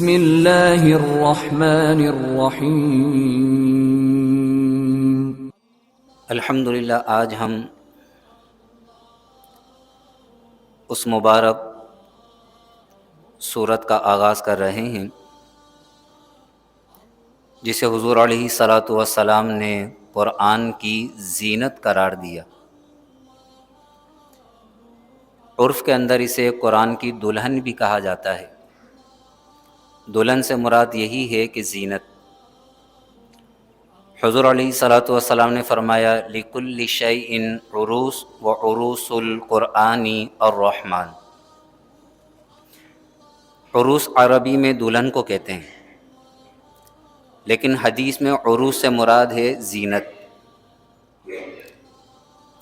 بسم اللہ الرحمن الرحیم۔ الحمدللہ آج ہم اس مبارک سورت کا آغاز کر رہے ہیں جسے حضور علیہ الصلاۃ والسلام نے قرآن کی زینت قرار دیا۔ عرف کے اندر اسے قرآن کی دلہن بھی کہا جاتا ہے۔ دلہن سے مراد یہی ہے کہ زینت۔ حضور علیہ الصلاۃ والسلام نے فرمایا لِكُلِّ شَيْءٍ عُرُوس وَعُرُوسُ الْقُرْآنِ الرحمن۔ عروس عربی میں دلہن کو کہتے ہیں، لیکن حدیث میں عروس سے مراد ہے زینت۔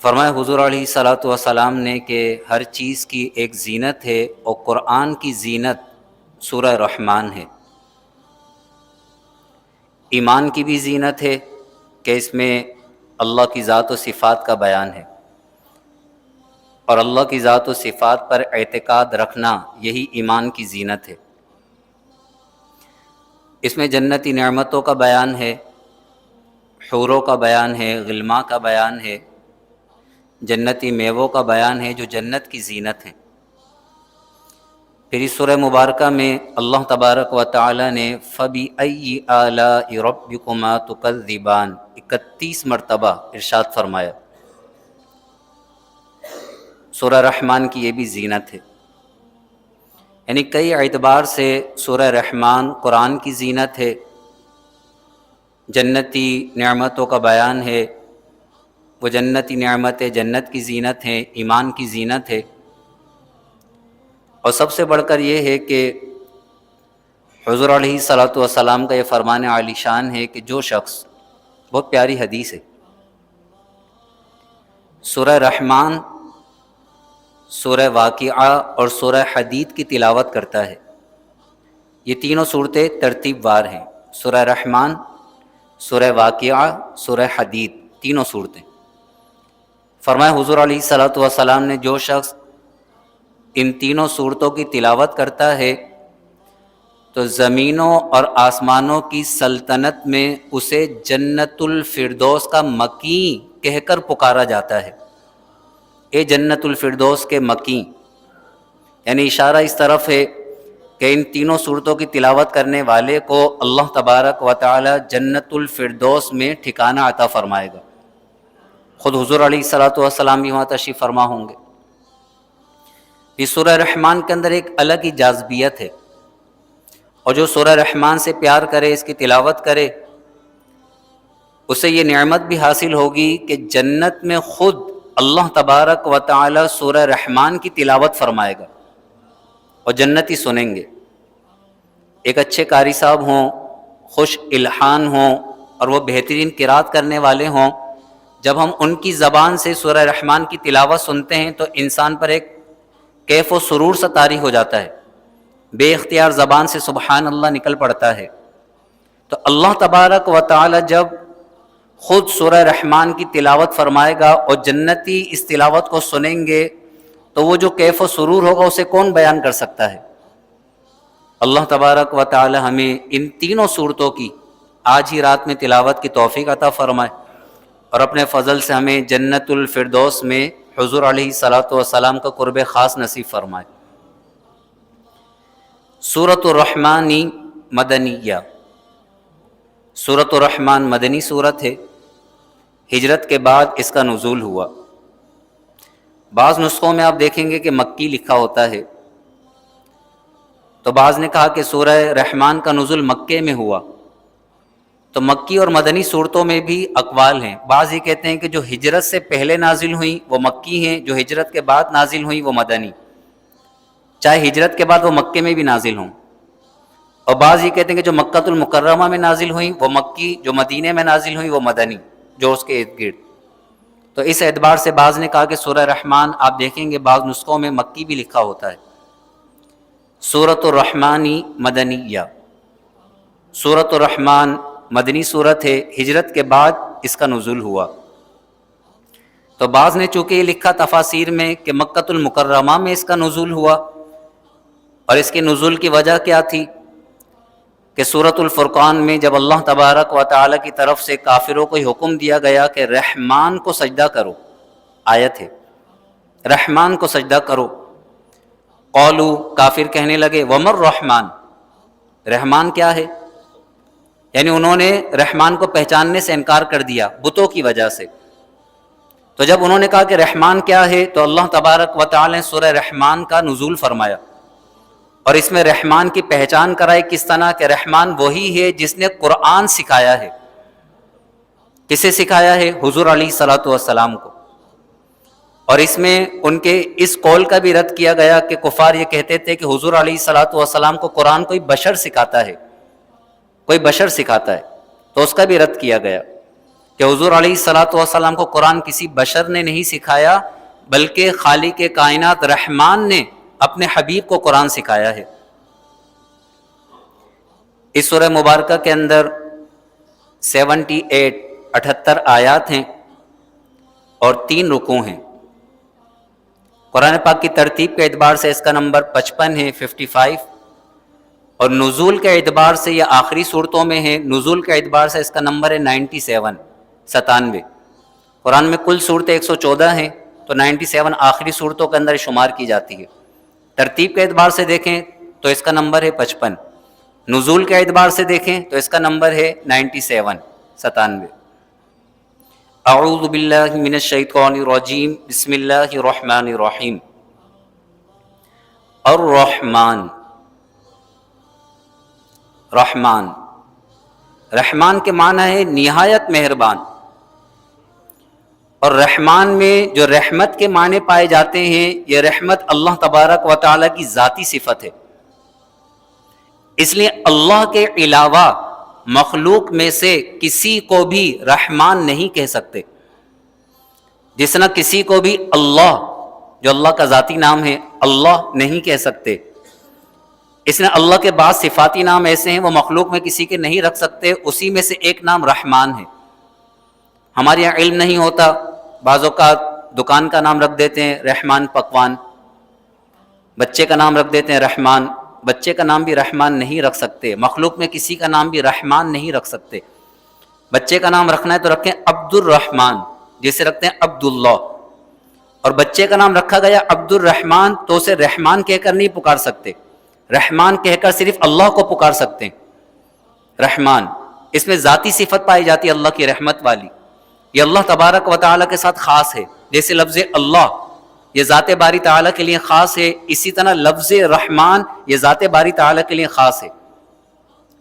فرمایا حضور علیہ الصلاۃ والسلام نے کہ ہر چیز کی ایک زینت ہے، اور قرآن کی زینت سورہ رحمان ہے۔ ایمان کی بھی زینت ہے کہ اس میں اللہ کی ذات و صفات کا بیان ہے، اور اللہ کی ذات و صفات پر اعتقاد رکھنا یہی ایمان کی زینت ہے۔ اس میں جنتی نعمتوں کا بیان ہے، حوروں کا بیان ہے، غلماں کا بیان ہے، جنتی میووں کا بیان ہے جو جنت کی زینت ہیں۔ پھر اس سورہ مبارکہ میں اللہ تبارک و تعالی نے فَبِأَيِّ آلَاءِ رَبِّكُمَا تُكَذِّبَانِ 31 مرتبہ ارشاد فرمایا۔ سورہ رحمان کی یہ بھی زینت ہے، یعنی کئی اعتبار سے سورہ رحمان قرآن کی زینت ہے، جنتی نعمتوں کا بیان ہے، وہ جنتی نعمتیں جنت کی زینت ہیں، ایمان کی زینت ہے۔ اور سب سے بڑھ کر یہ ہے کہ حضور علیہ الصلاۃ والسلام کا یہ فرمان عالی شان ہے کہ جو شخص، بہت پیاری حدیث ہے، سورہ رحمان، سورہ واقعہ اور سورہ حدید کی تلاوت کرتا ہے۔ یہ تینوں صورتیں ترتیب وار ہیں، سورہ رحمان، سورہ واقعہ، سورہ حدید، تینوں صورتیں۔ فرمایا حضور علیہ الصلاۃ والسلام نے جو شخص ان تینوں صورتوں کی تلاوت کرتا ہے تو زمینوں اور آسمانوں کی سلطنت میں اسے جنت الفردوس کا مکین کہہ کر پکارا جاتا ہے۔ اے جنت الفردوس کے مکین، یعنی اشارہ اس طرف ہے کہ ان تینوں صورتوں کی تلاوت کرنے والے کو اللہ تبارک و تعالی جنت الفردوس میں ٹھکانہ عطا فرمائے گا۔ خود حضور علیہ الصلاۃ والسلام بھی وہاں تشریف فرما ہوں گے۔ اس سورہ رحمان کے اندر ایک الگ ہی جاذبیت ہے، اور جو سورہ رحمان سے پیار کرے، اس کی تلاوت کرے، اسے یہ نعمت بھی حاصل ہوگی کہ جنت میں خود اللہ تبارک و تعالی سورہ رحمان کی تلاوت فرمائے گا، اور جنتی سنیں گے۔ ایک اچھے قاری صاحب ہوں، خوش الحان ہوں، اور وہ بہترین قرات کرنے والے ہوں، جب ہم ان کی زبان سے سورہ رحمان کی تلاوت سنتے ہیں تو انسان پر ایک کیف و سرور سا طاری ہو جاتا ہے، بے اختیار زبان سے سبحان اللہ نکل پڑتا ہے۔ تو اللہ تبارک و تعالی جب خود سورہ رحمان کی تلاوت فرمائے گا اور جنتی اس تلاوت کو سنیں گے تو وہ جو کیف و سرور ہوگا اسے کون بیان کر سکتا ہے۔ اللہ تبارک و تعالی ہمیں ان تینوں صورتوں کی آج ہی رات میں تلاوت کی توفیق عطا فرمائے، اور اپنے فضل سے ہمیں جنت الفردوس میں حضور علیہ الصلاۃ والسلام کا قرب خاص نصیب فرمائے۔ سورۃ الرحمن مدنیہ۔ سورۃ الرحمن مدنی سورت ہے، ہجرت کے بعد اس کا نزول ہوا۔ بعض نسخوں میں آپ دیکھیں گے کہ مکی لکھا ہوتا ہے، تو بعض نے کہا کہ سورہ رحمان کا نزول مکے میں ہوا۔ تو مکی اور مدنی صورتوں میں بھی اقوال ہیں، بعض یہ کہتے ہیں کہ جو ہجرت سے پہلے نازل ہوئیں وہ مکی ہیں، جو ہجرت کے بعد نازل ہوئیں وہ مدنی، چاہے ہجرت کے بعد وہ مکے میں بھی نازل ہوں۔ اور بعض یہ کہتے ہیں کہ جو مکۃ المکرمہ میں نازل ہوئیں وہ مکی، جو مدینے میں نازل ہوئیں وہ مدنی، جو اس کے ارد گرد۔ تو اس اعتبار سے بعض نے کہا کہ سورہ رحمان آپ دیکھیں گے بعض نسخوں میں مکی بھی لکھا ہوتا ہے۔ سورۃ الرحمن مدنیہ۔ سورۃ الرحمن مدنی صورت ہے، ہجرت کے بعد اس کا نزول ہوا۔ تو بعض نے چونکہ یہ لکھا تفاسیر میں کہ مکۃ المکرمہ میں اس کا نزول ہوا، اور اس کے نزول کی وجہ کیا تھی کہ سورۃ الفرقان میں جب اللہ تبارک و تعالیٰ کی طرف سے کافروں کو حکم دیا گیا کہ رحمان کو سجدہ کرو، آیت ہے رحمان کو سجدہ کرو، قولو کافر کہنے لگے ومر رحمان، رحمان کیا ہے؟ یعنی انہوں نے رحمان کو پہچاننے سے انکار کر دیا بتوں کی وجہ سے۔ تو جب انہوں نے کہا کہ رحمان کیا ہے تو اللہ تبارک و تعالی نے سورہ رحمان کا نزول فرمایا، اور اس میں رحمان کی پہچان کرائی کس طرح کہ رحمان وہی ہے جس نے قرآن سکھایا ہے۔ کسے سکھایا ہے؟ حضور علیہ الصلوۃ والسلام کو۔ اور اس میں ان کے اس قول کا بھی رد کیا گیا کہ کفار یہ کہتے تھے کہ حضور علیہ الصلوۃ والسلام کو قرآن کوئی بشر سکھاتا ہے، کوئی بشر سکھاتا ہے، تو اس کا بھی رد کیا گیا کہ حضور علیہ الصلوۃ والسلام کو قرآن کسی بشر نے نہیں سکھایا، بلکہ خالق کائنات رحمان نے اپنے حبیب کو قرآن سکھایا ہے۔ اس سورہ مبارکہ کے اندر 78 آیات ہیں اور 3 رکوع ہیں۔ قرآن پاک کی ترتیب کے اعتبار سے اس کا نمبر 55 ہے، 55، اور نزول کے اعتبار سے یہ آخری صورتوں میں ہے، نزول کے اعتبار سے اس کا نمبر ہے 97۔ قرآن میں کل صورتیں 114 ہیں، تو 97 آخری صورتوں کے اندر شمار کی جاتی ہے۔ ترتیب کے اعتبار سے دیکھیں تو اس کا نمبر ہے 55، نزول کے اعتبار سے دیکھیں تو اس کا نمبر ہے 97۔ اعوذ باللہ من الشیطان الرجیم، بسم اللہ الرحمن الرحیم۔ الرحمن، رحمان، رحمان کے معنی ہے نہایت مہربان، اور رحمان میں جو رحمت کے معنی پائے جاتے ہیں، یہ رحمت اللہ تبارک و تعالیٰ کی ذاتی صفت ہے۔ اس لیے اللہ کے علاوہ مخلوق میں سے کسی کو بھی رحمان نہیں کہہ سکتے، جس طرح کسی کو بھی اللہ، جو اللہ کا ذاتی نام ہے، اللہ نہیں کہہ سکتے۔ اس نے اللہ کے بعض صفاتی نام ایسے ہیں وہ مخلوق میں کسی کے نہیں رکھ سکتے، اسی میں سے ایک نام رحمان ہے۔ ہمارے یہاں علم نہیں ہوتا، بعض اوقات دکان کا نام رکھ دیتے ہیں رحمان پکوان، بچے کا نام رکھ دیتے ہیں رحمان، بچے کا نام بھی رحمان نہیں رکھ سکتے، مخلوق میں کسی کا نام بھی رحمان نہیں رکھ سکتے۔ بچے کا نام رکھنا ہے تو رکھیں عبد الرحمن، جیسے رکھتے ہیں عبداللہ، اور بچے کا نام رکھا گیا عبد الرحمن تو اسے رحمان کہہ کر نہیں پکار سکتے، رحمان کہہ کر صرف اللہ کو پکار سکتے ہیں۔ رحمان، اس میں ذاتی صفت پائی جاتی ہے اللہ کی رحمت والی، یہ اللہ تبارک و تعالیٰ کے ساتھ خاص ہے۔ جیسے لفظ اللہ یہ ذات باری تعالیٰ کے لیے خاص ہے، اسی طرح لفظ رحمان یہ ذات باری تعالیٰ کے لیے خاص ہے۔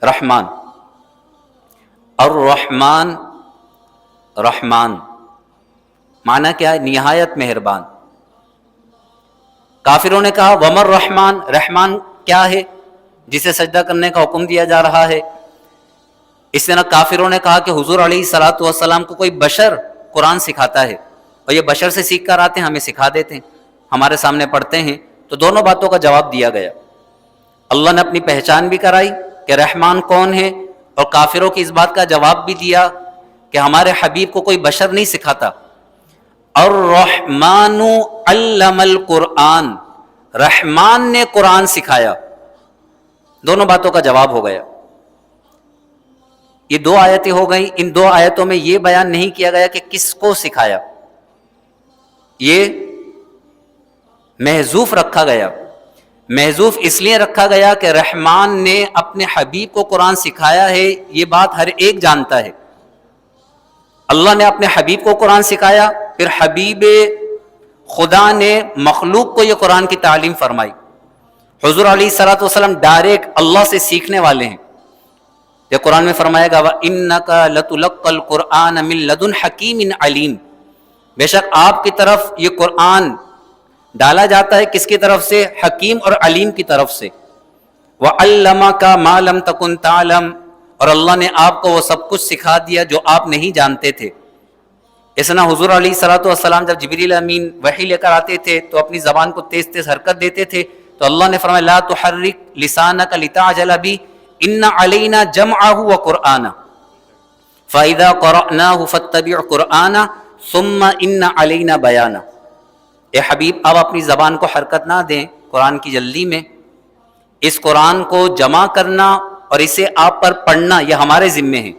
رحمان، الرحمن، رحمان معنی کیا ہے؟ نہایت مہربان۔ کافروں نے کہا ومر رحمان، رحمان کیا ہے جسے سجدہ کرنے کا حکم دیا جا رہا ہے؟ اس طرح کافروں نے کہا کہ حضور علیہ الصلوۃ والسلام کو کوئی بشر قرآن سکھاتا ہے، اور یہ بشر سے سیکھ کر آتے ہیں، ہمیں سکھا دیتے ہیں، ہمارے سامنے پڑھتے ہیں۔ تو دونوں باتوں کا جواب دیا گیا۔ اللہ نے اپنی پہچان بھی کرائی کہ رحمان کون ہے، اور کافروں کی اس بات کا جواب بھی دیا کہ ہمارے حبیب کو کوئی بشر نہیں سکھاتا۔ الرحمن علم القرآن، رحمان نے قرآن سکھایا۔ دونوں باتوں کا جواب ہو گیا۔ یہ 2 آیتیں ہو گئیں، ان 2 آیتوں میں یہ بیان نہیں کیا گیا کہ کس کو سکھایا، یہ محذوف رکھا گیا۔ محذوف اس لیے رکھا گیا کہ رحمان نے اپنے حبیب کو قرآن سکھایا ہے، یہ بات ہر ایک جانتا ہے۔ اللہ نے اپنے حبیب کو قرآن سکھایا، پھر حبیب خدا نے مخلوق کو یہ قرآن کی تعلیم فرمائی۔ حضور علیہ الصلوۃ والسلام ڈائریکٹ اللہ سے سیکھنے والے ہیں۔ یہ قرآن میں فرمایا گا وَإِنَّكَ لَتُلَقَّى الْقُرْآنَ مِن لَدُنْ حَكِيمٍ عَلِيمٍ، بے شک آپ کی طرف یہ قرآن ڈالا جاتا ہے، کس کی طرف سے؟ حکیم اور علیم کی طرف سے۔ وَعَلَّمَكَ مَا لَمْ تَكُنْ تَعْلَمْ، اور اللہ نے آپ کو وہ سب کچھ سکھا دیا جو آپ نہیں جانتے تھے۔ اس طرح حضور علیہ الصلوۃ والسلام جب جبریل امین وحی لے کر آتے تھے تو اپنی زبان کو تیز تیز حرکت دیتے تھے، تو اللہ نے فرمایا لا تحرک لسانک لتعجل بہ ان علینا جمعہ وقرآنہ فاذا قرأناہ فاتبع قرآنہ ثم ان علینا بیانہ۔ اے حبیب آپ اپنی زبان کو حرکت نہ دیں قرآن کی جلدی میں، اس قرآن کو جمع کرنا اور اسے آپ پر پڑھنا یہ ہمارے ذمے ہے،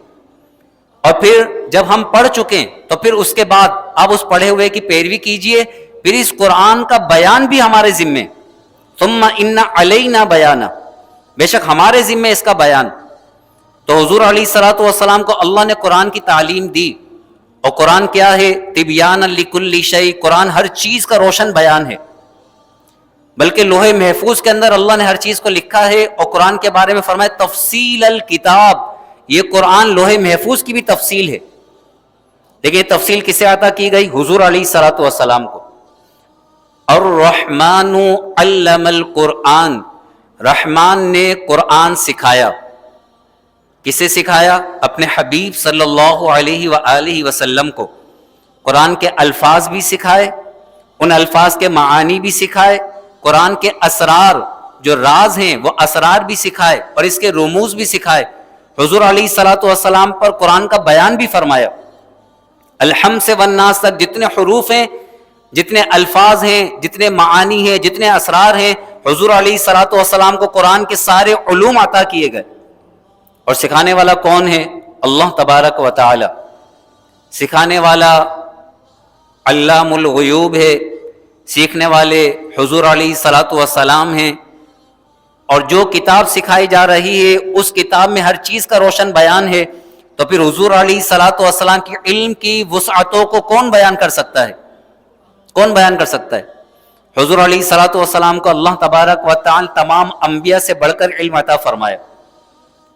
اور پھر جب ہم پڑھ چکیں تو پھر اس کے بعد آپ اس پڑھے ہوئے کی پیروی کیجئے، پھر اس قرآن کا بیان بھی ہمارے ذمے، ثم ان علینا بیانہ، بے شک ہمارے ذمے اس کا بیان۔ تو حضور علیہ الصلوۃ والسلام کو اللہ نے قرآن کی تعلیم دی، اور قرآن کیا ہے؟ تبیانا لکل شیء، قرآن ہر چیز کا روشن بیان ہے، بلکہ لوح محفوظ کے اندر اللہ نے ہر چیز کو لکھا ہے، اور قرآن کے بارے میں فرمایا تفصیل الکتاب، یہ قرآن لوح محفوظ کی بھی تفصیل ہے۔ لیکن یہ تفصیل کسے عطا کی گئی؟ حضور علیہ الصلوۃ والسلام کو۔ الرحمن علم القرآن، رحمان نے قرآن سکھایا۔ کسے سکھایا؟ اپنے حبیب صلی اللہ علیہ وآلہ وسلم کو۔ قرآن کے الفاظ بھی سکھائے، ان الفاظ کے معانی بھی سکھائے، قرآن کے اسرار جو راز ہیں وہ اسرار بھی سکھائے، اور اس کے رموز بھی سکھائے۔ حضور علیہ الصلوۃ والسلام پر قرآن کا بیان بھی فرمایا۔ الحم سے والناس تک جتنے حروف ہیں، جتنے الفاظ ہیں، جتنے معانی ہیں، جتنے اسرار ہیں، حضور علیہ الصلوۃ والسلام کو قرآن کے سارے علوم عطا کیے گئے۔ اور سکھانے والا کون ہے؟ اللہ تبارک و تعالی۔ سکھانے والا علام الغیوب ہے، سیکھنے والے حضور علیہ الصلوۃ والسلام ہیں، اور جو کتاب سکھائی جا رہی ہے اس کتاب میں ہر چیز کا روشن بیان ہے۔ تو پھر حضور علیہ الصلوۃ والسلام کی علم کی وسعتوں کو کون بیان کر سکتا ہے؟ کون بیان کر سکتا ہے؟ حضور علیہ الصلوۃ والسلام کو اللہ تبارک و تعالی تمام انبیاء سے بڑھ کر علم عطا فرمایا۔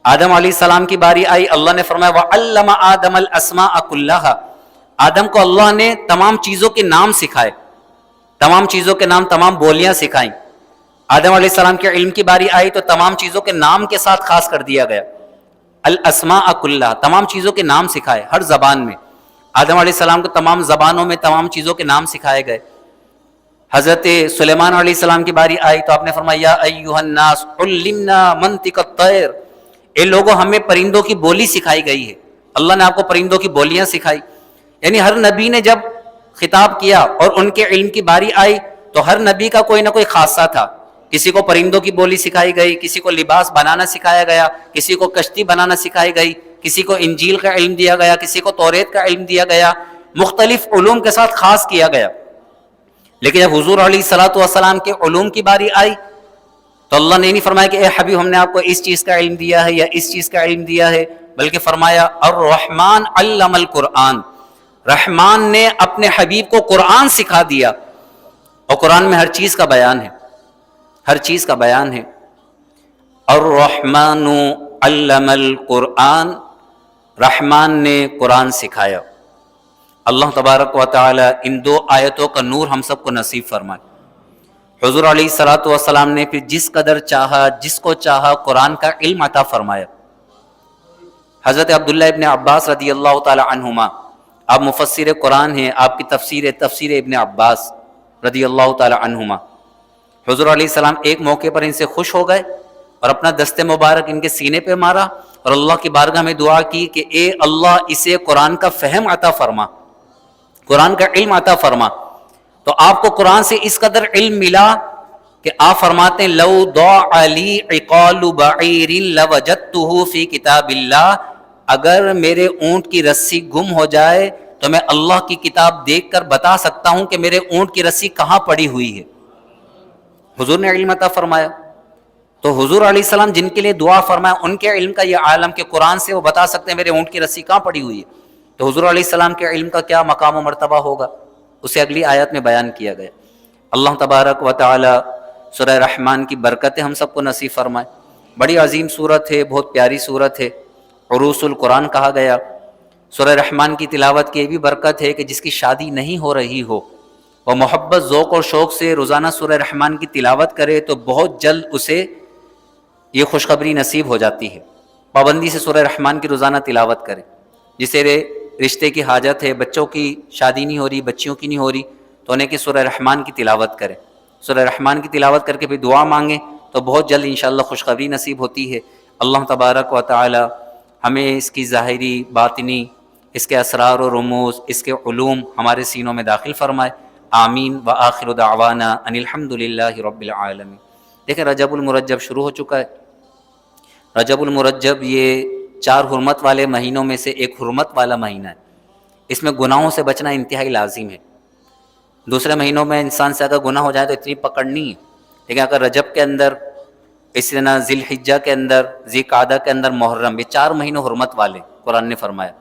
آدم علیہ السلام کی باری آئی، اللہ نے فرمایا وَعَلَّمَ آدَمَ الْأَسْمَاءَ كُلَّهَا، آدم کو اللہ نے تمام چیزوں کے نام سکھائے، تمام چیزوں کے نام، تمام بولیاں سکھائیں۔ آدم علیہ السلام کے علم کی باری آئی تو تمام چیزوں کے نام کے ساتھ خاص کر دیا گیا، الاسماء کلھا، تمام چیزوں کے نام سکھائے ہر زبان میں۔ آدم علیہ السلام کو تمام زبانوں میں تمام چیزوں کے نام سکھائے گئے۔ حضرت سلیمان علیہ السلام کی باری آئی تو آپ نے فرمایا یا ایھا الناس علمنا منطق الطیر، اے لوگوں ہمیں پرندوں کی بولی سکھائی گئی ہے، اللہ نے آپ کو پرندوں کی بولیاں سکھائی۔ یعنی ہر نبی نے جب خطاب کیا اور ان کے علم کی باری آئی تو ہر نبی کا کوئی نہ کوئی خاصہ تھا، کسی کو پرندوں کی بولی سکھائی گئی، کسی کو لباس بنانا سکھایا گیا، کسی کو کشتی بنانا سکھائی گئی، کسی کو انجیل کا علم دیا گیا، کسی کو توریت کا علم دیا گیا، مختلف علوم کے ساتھ خاص کیا گیا۔ لیکن جب حضور علیہ الصلوۃ والسلام کے علوم کی باری آئی تو اللہ نے نہیں فرمایا کہ اے حبیب ہم نے آپ کو اس چیز کا علم دیا ہے یا اس چیز کا علم دیا ہے، بلکہ فرمایا الرحمن علم القرآن، رحمان نے اپنے حبیب کو قرآن سکھا دیا، اور قرآن میں ہر چیز کا بیان ہے، ہر چیز کا بیان ہے۔ الرحمن علم القرآن، رحمان نے قرآن سکھایا۔ اللہ تبارک و تعالی ان دو آیتوں کا نور ہم سب کو نصیب فرمائے۔ حضور علیہ الصلوۃ والسلام نے پھر جس قدر چاہا، جس کو چاہا قرآن کا علم عطا فرمایا۔ حضرت عبداللہ ابن عباس رضی اللہ تعالی عنہما، آپ مفسر قرآن ہیں، آپ کی تفسیر ابن عباس رضی اللہ تعالی عنہما، حضور علیہ السلام ایک موقع پر ان سے خوش ہو گئے اور اپنا دست مبارک ان کے سینے پہ مارا اور اللہ کی بارگاہ میں دعا کی کہ اے اللہ اسے قرآن کا فہم عطا فرما، قرآن کا علم عطا فرما۔ تو آپ کو قرآن سے اس قدر علم ملا کہ آپ فرماتے ہیں لو ضاع لی عقال بعیر لوجدته فی کتاب اللہ، اگر میرے اونٹ کی رسی گم ہو جائے تو میں اللہ کی کتاب دیکھ کر بتا سکتا ہوں کہ میرے اونٹ کی رسی کہاں پڑی ہوئی ہے۔ حضور نے علم عطا فرمایا۔ تو حضور علیہ السلام جن کے لیے دعا فرمایا ان کے علم کا یہ عالم کہ قرآن سے وہ بتا سکتے ہیں میرے اونٹ کی رسی کہاں پڑی ہوئی ہے، تو حضور علیہ السلام کے علم کا کیا مقام و مرتبہ ہوگا، اسے اگلی آیت میں بیان کیا گیا۔ اللہ تبارک و تعالی سورہ رحمان کی برکتیں ہم سب کو نصیب فرمائے۔ بڑی عظیم صورت ہے، بہت پیاری صورت ہے، عروس القرآن کہا گیا۔ سورہ رحمان کی تلاوت کی یہ بھی برکت ہے کہ جس کی شادی نہیں ہو رہی ہو وہ محبت، ذوق اور شوق سے روزانہ سورہ رحمان کی تلاوت کرے تو بہت جلد اسے یہ خوشخبری نصیب ہو جاتی ہے۔ پابندی سے سورہ رحمان کی روزانہ تلاوت کرے۔ جسے رشتے کی حاجت ہے، بچوں کی شادی نہیں ہو رہی، بچیوں کی نہیں ہو رہی، تو انہیں کہ سورہ رحمان کی تلاوت کرے، سورہ رحمان کی تلاوت کر کے پھر دعا مانگیں تو بہت جلد انشاءاللہ خوشخبری نصیب ہوتی ہے۔ اللہ تبارک و تعالی ہمیں اس کی ظاہری، باطنی، اس کے اسرار و رموز، اس کے علوم ہمارے سینوں میں داخل فرمائے۔ آمین وآخر دعوانا ان الحمد للہ رب العالمین۔ دیکھیں رجب المرجب شروع ہو چکا ہے۔ رجب المرجب یہ 4 حرمت والے مہینوں میں سے ایک حرمت والا مہینہ ہے، اس میں گناہوں سے بچنا انتہائی لازم ہے۔ دوسرے مہینوں میں انسان سے اگر گناہ ہو جائے تو اتنی پکڑ نہیں ہے، لیکن اگر رجب کے اندر، اس طرح ذی الحجہ کے اندر، ذی قعدہ کے اندر، محرم، یہ 4 مہینوں حرمت والے قرآن نے فرمایا،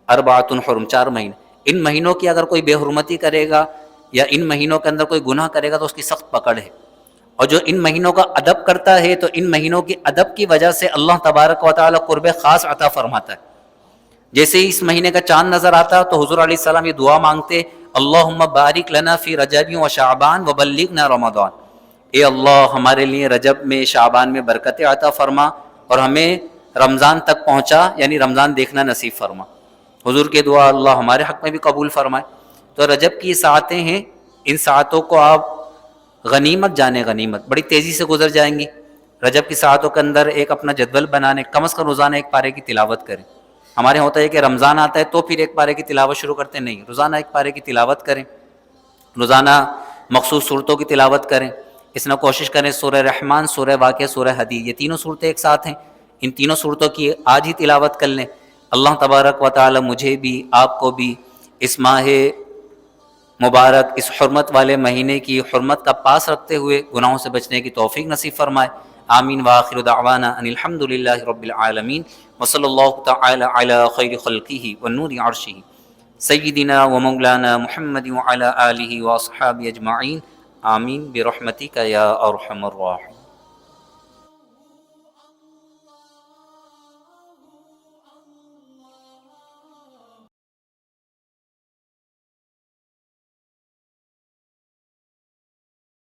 اربعۃ حرم، 4 مہینے، ان مہینوں کی اگر کوئی بے حرمتی کرے گا یا ان مہینوں کے اندر کوئی گناہ کرے گا تو اس کی سخت پکڑ ہے۔ اور جو ان مہینوں کا ادب کرتا ہے تو ان مہینوں کی ادب کی وجہ سے اللہ تبارک و تعالی قرب خاص عطا فرماتا ہے۔ جیسے ہی اس مہینے کا چاند نظر آتا تو حضور علیہ السلام یہ دعا مانگتے، اللہم بارک لنا فی رجب و شعبان وبلغنا رمضان، اے اللہ ہمارے لیے رجب میں، شعبان میں برکت عطا فرما اور ہمیں رمضان تک پہنچا، یعنی رمضان دیکھنا نصیب فرما۔ حضور کی دعا اللہ ہمارے حق میں بھی قبول فرمائے۔ تو رجب کی ساعتیں ہیں، ان ساعتوں کو آپ غنیمت جانیں، غنیمت بڑی تیزی سے گزر جائیں گی۔ رجب کی ساعتوں کے اندر ایک اپنا جدول بنانے، کم از کم روزانہ 1 پارے کی تلاوت کریں۔ ہمارے ہوتا ہے کہ رمضان آتا ہے تو پھر 1 پارے کی تلاوت شروع کرتے، نہیں، روزانہ 1 پارے کی تلاوت کریں، روزانہ مخصوص صورتوں کی تلاوت کریں۔ اس میں کوشش کریں سورہ رحمان، سورہ واقعہ، سورہ حدید، یہ تینوں صورتیں ایک ساتھ ہیں، ان تینوں صورتوں کی آج ہی تلاوت کر لیں۔ اللہ تبارک و تعالی مجھے بھی، آپ کو بھی اس ماہ مبارک، اس حرمت والے مہینے کی حرمت کا پاس رکھتے ہوئے گناہوں سے بچنے کی توفیق نصیب فرمائے۔ آمین وآخر دعوانا ان الحمد للہ رب العالمین وصلی اللہ تعالی علی خیر خلقہ ونور عرشہ سیدنا و مولانا محمد وعلی آلہ واصحابہ اجمعین، آمین برحمتک یا ارحم الراحمین۔